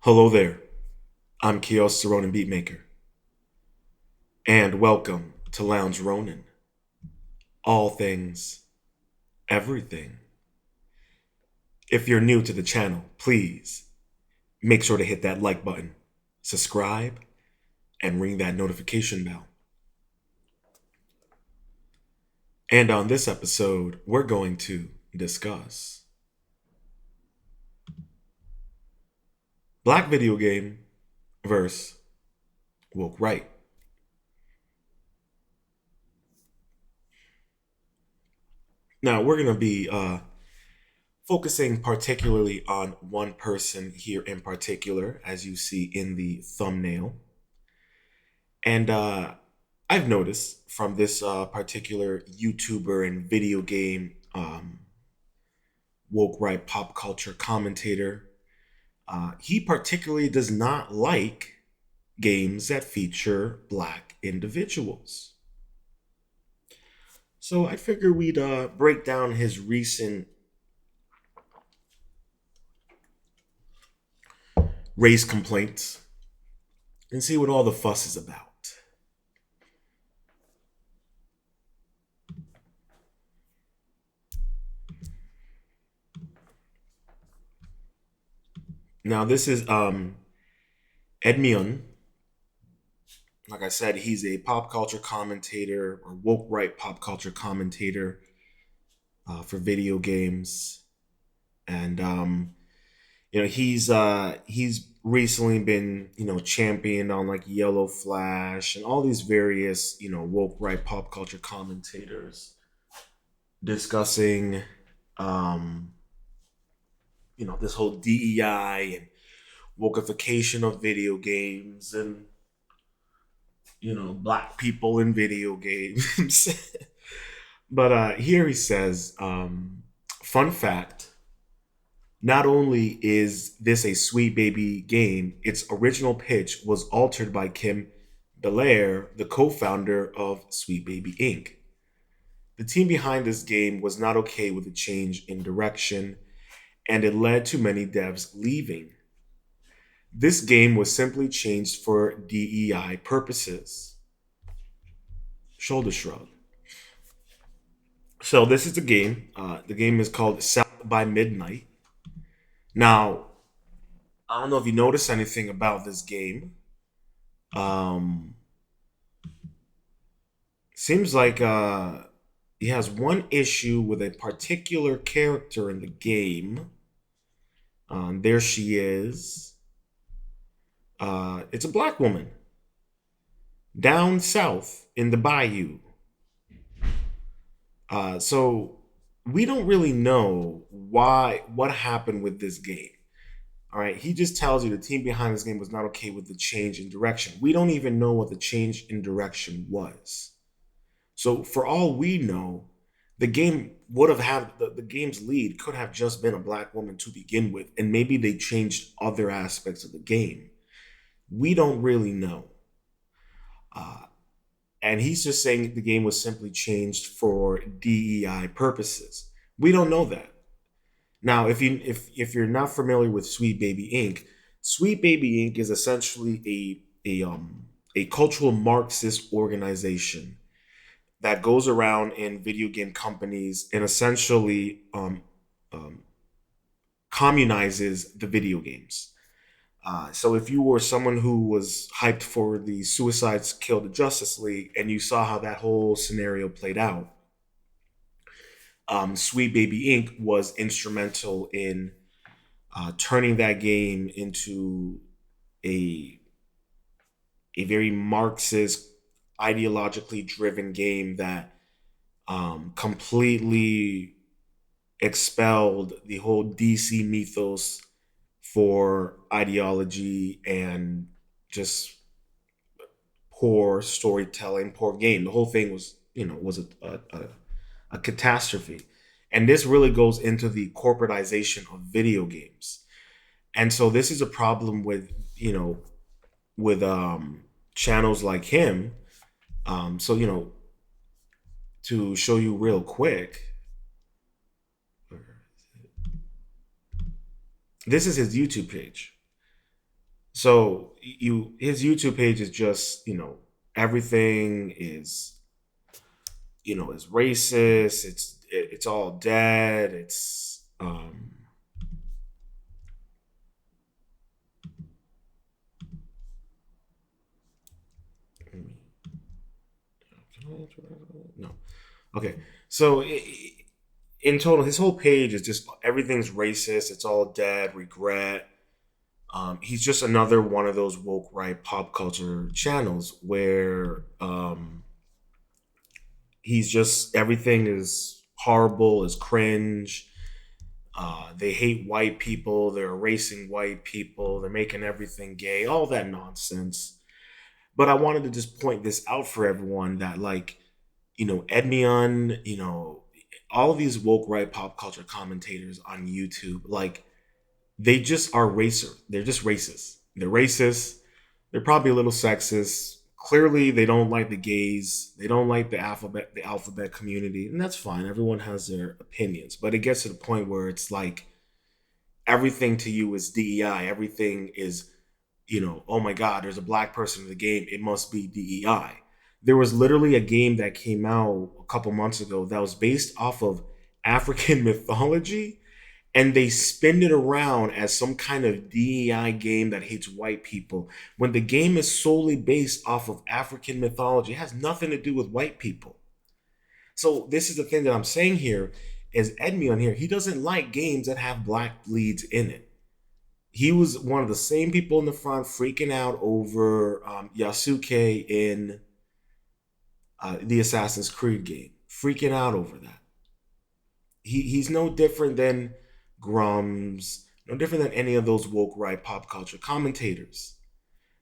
Hello there, I'm Koios, the Rōnin BeatMaker, and welcome to Lounge Ronin. All things, everything. If you're new to the channel, please make sure to hit that like button, subscribe, and ring that notification bell. And on this episode, we're going to discuss Black video game versus woke right. Now, we're going to be focusing particularly on one person here in particular, as you see in the thumbnail. And I've noticed from this particular YouTuber and video game woke right pop culture commentator, he particularly does not like games that feature Black individuals. So I figured we'd break down his recent race complaints and see what all the fuss is about. Now this is Edmion. Like I said, he's a pop culture commentator or woke right pop culture commentator for video games, and he's recently been championed on like Yellow Flash and all these various woke right pop culture commentators discussing this whole DEI and wokeification of video games and Black people in video games. But here he says, fun fact, not only is this a Sweet Baby game, its original pitch was altered by Kim Belair, the co-founder of Sweet Baby Inc. The team behind this game was not okay with the change in direction, and it led to many devs leaving. This game was simply changed for DEI purposes. Shoulder shrug. So this is the game. The game is called South by Midnight. Now, I don't know if you noticed anything about this game. Um, Seems like he has one issue with a particular character in the game. There she is. It's a Black woman down south in the bayou. So we don't really know what happened with this game. All right, he just tells you the team behind this game was not okay with the change in direction. We don't even know what the change in direction was. So for all we know, the game would have had the game's lead could have just been a Black woman to begin with, and maybe they changed other aspects of the game. We don't really know. Uh, and he's just saying the game was simply changed for DEI purposes. We don't know that. Now, if you're not familiar with Sweet Baby Inc., Sweet Baby Inc. is essentially a cultural Marxist organization that goes around in video game companies and essentially um, communizes the video games. So if you were someone who was hyped for the Suicides Kill the Justice League and you saw how that whole scenario played out, Sweet Baby Inc. was instrumental in turning that game into a very Marxist, ideologically driven game that completely expelled the whole DC mythos for ideology and just poor storytelling, poor game. The whole thing was a catastrophe. And this really goes into the corporatization of video games. And so this is a problem with, with channels like him. So, to show you real quick, this is his YouTube page. So his YouTube page is just, everything is, is racist. It's all dead. It's no. Okay. So in total, his whole page is just everything's racist. It's all dead, regret. He's just another one of those woke right pop culture channels where he's just everything is horrible, is cringe. They hate white people. They're erasing white people. They're making everything gay. All that nonsense. But I wanted to just point this out for everyone that, like, Edmion, all of these woke right pop culture commentators on YouTube, like, they just are racer. They're just racist. They're racist. They're probably a little sexist. Clearly, they don't like the gays. They don't like the alphabet community, and that's fine. Everyone has their opinions, but it gets to the point where it's like everything to you is DEI. Everything is, oh my God, there's a black person in the game. It must be DEI. There was literally a game that came out a couple months ago that was based off of African mythology, and they spin it around as some kind of DEI game that hates white people when the game is solely based off of African mythology. It has nothing to do with white people. So this is the thing that I'm saying here is Edmi on here. He doesn't like games that have black leads in it. He was one of the same people in the front freaking out over Yasuke in the Assassin's Creed game, freaking out over that. He's no different than Grums, no different than any of those woke right pop culture commentators.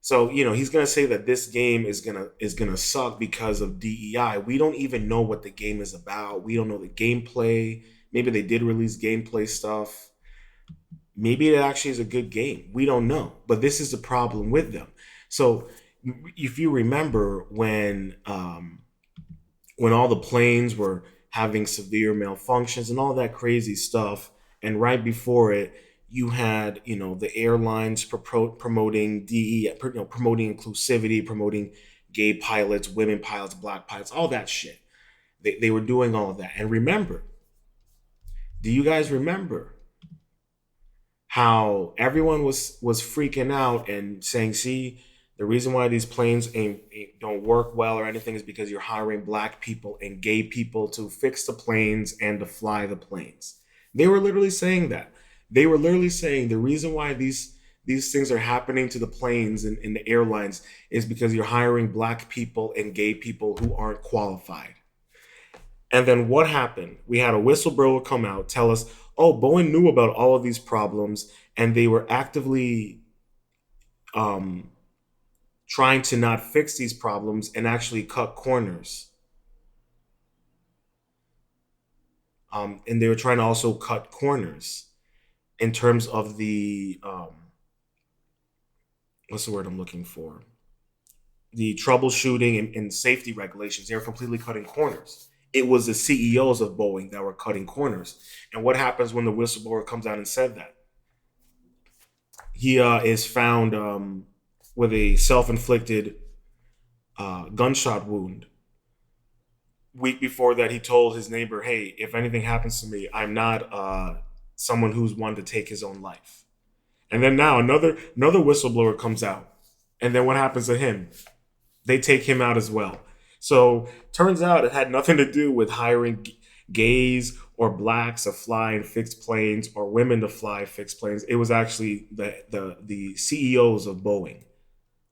So he's gonna say that this game is gonna suck because of DEI. We don't even know what the game is about. We don't know the gameplay. Maybe they did release gameplay stuff. Maybe it actually is a good game. We don't know. But this is the problem with them. So if you remember when all the planes were having severe malfunctions and all that crazy stuff, and right before it, you had the airlines promoting promoting inclusivity, promoting gay pilots, women pilots, black pilots, all that shit. They were doing all of that. And remember, do you guys remember how everyone was freaking out and saying, "See, the reason why these planes don't work well or anything is because you're hiring black people and gay people to fix the planes and to fly the planes." They were literally saying that. They were literally saying the reason why these things are happening to the planes and the airlines is because you're hiring black people and gay people who aren't qualified. And then what happened? We had a whistleblower come out, tell us, oh, Boeing knew about all of these problems and they were actively um, trying to not fix these problems and actually cut corners. And they were trying to also cut corners in terms of the what's the word I'm looking for? The troubleshooting and safety regulations. They were completely cutting corners. It was the CEOs of Boeing that were cutting corners. And what happens when the whistleblower comes out and said that? He is found with a self-inflicted gunshot wound. Week before that, he told his neighbor, "Hey, if anything happens to me, I'm not someone who's one to take his own life." And then now another whistleblower comes out, and then what happens to him? They take him out as well. So turns out it had nothing to do with hiring gays or blacks to fly in fixed planes or women to fly fixed planes. It was actually the CEOs of Boeing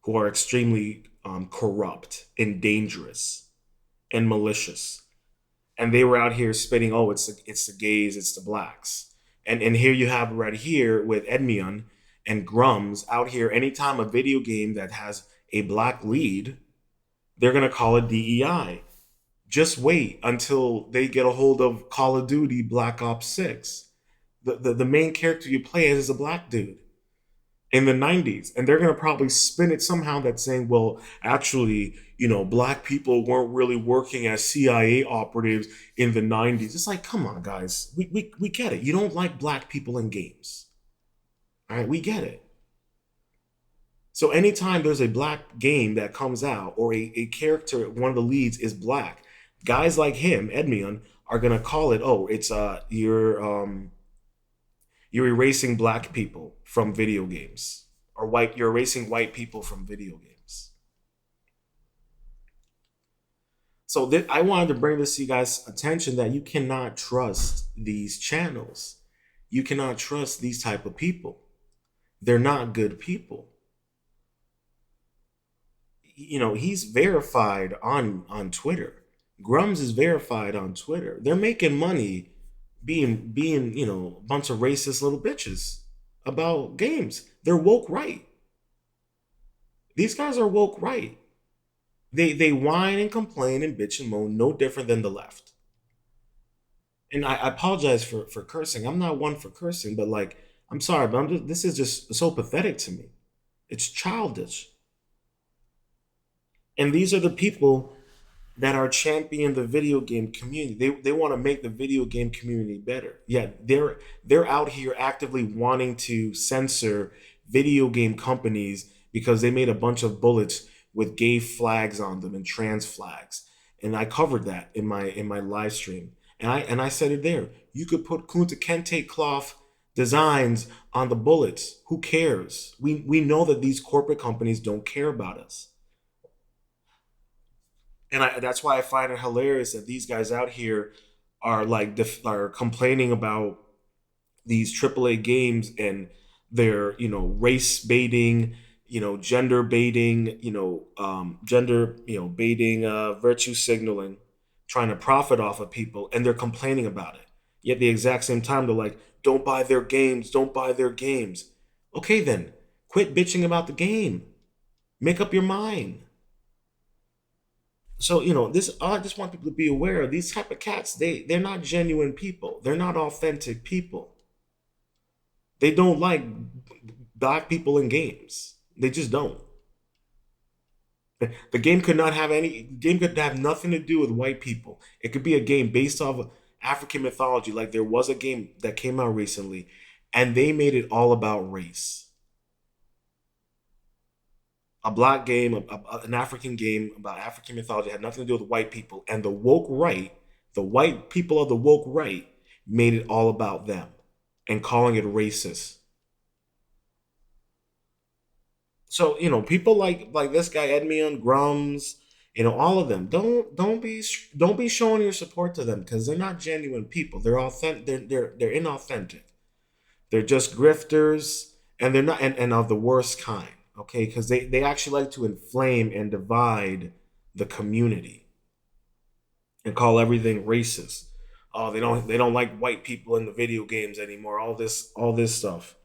who are extremely corrupt and dangerous and malicious, and they were out here spitting, "Oh, it's the gays, it's the blacks," and here you have right here with Edmion and Grums out here. Anytime a video game that has a black lead, they're gonna call it DEI. Just wait until they get a hold of Call of Duty Black Ops 6. The main character you play as is a black dude in the 90s. And they're going to probably spin it somehow that's saying, well, actually, black people weren't really working as CIA operatives in the 90s. It's like, come on, guys. We get it. You don't like black people in games. All right, we get it. So anytime there's a black game that comes out or a character, one of the leads is black, guys like him, Edmion, are gonna call it, oh, it's you're erasing black people from video games. Or you're erasing white people from video games. So I wanted to bring this to you guys' attention that you cannot trust these channels. You cannot trust these type of people. They're not good people. He's verified on Twitter. Grums is verified on Twitter. They're making money being a bunch of racist little bitches about games. They're woke right. These guys are woke right. They whine and complain and bitch and moan, no different than the left. And I apologize for cursing. I'm not one for cursing, but like, I'm sorry, but this is just so pathetic to me. It's childish. And these are the people that are championing the video game community. They want to make the video game community better. Yeah, they're out here actively wanting to censor video game companies because they made a bunch of bullets with gay flags on them and trans flags. And I covered that in my live stream. And I said it there. You could put Kunta Kente cloth designs on the bullets. Who cares? We know that these corporate companies don't care about us. And that's why I find it hilarious that these guys out here are like are complaining about these AAA games and they're race baiting, gender baiting, gender baiting, virtue signaling, trying to profit off of people, and they're complaining about it. Yet the exact same time they're like, don't buy their games, don't buy their games. Okay then, quit bitching about the game. Make up your mind. So this I just want people to be aware, these type of cats, they're not genuine people, they're not authentic people. They don't like black people in games. They just don't. The game could have nothing to do with white people. It could be a game based off of African mythology, like there was a game that came out recently and they made it all about race. A black game, an African game about African mythology, had nothing to do with white people. And the woke right, the white people of the woke right, made it all about them and calling it racist. So people like this guy Edmion Grums, all of them. Don't be showing your support to them because they're not genuine people. They're authentic. They're inauthentic. They're just grifters, and they're not and of the worst kind. Okay, because they actually like to inflame and divide the community and call everything racist. Oh, they don't like white people in the video games anymore. All this stuff.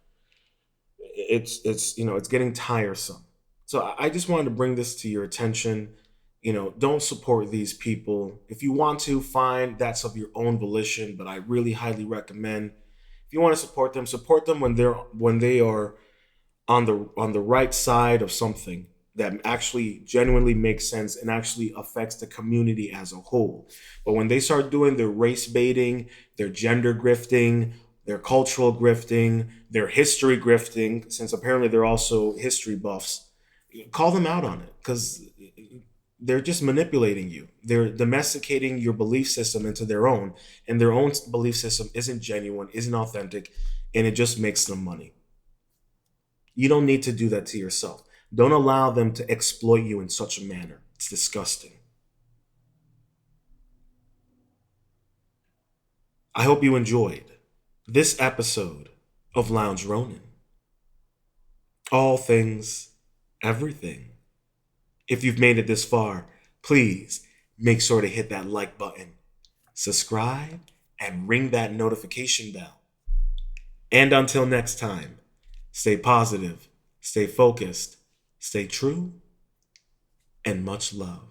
It's getting tiresome. So I just wanted to bring this to your attention. Don't support these people. If you want to, fine, that's of your own volition, but I really highly recommend, if you want to support them when they are on the right side of something that actually genuinely makes sense and actually affects the community as a whole. But when they start doing their race baiting, their gender grifting, their cultural grifting, their history grifting, since apparently they're also history buffs, call them out on it because they're just manipulating you. They're domesticating your belief system into their own, and their own belief system isn't genuine, isn't authentic, and it just makes them money. You don't need to do that to yourself. Don't allow them to exploit you in such a manner. It's disgusting. I hope you enjoyed this episode of Lounge Ronin. All things, everything. If you've made it this far, please make sure to hit that like button, subscribe, and ring that notification bell. And until next time, stay positive, stay focused, stay true, and much love.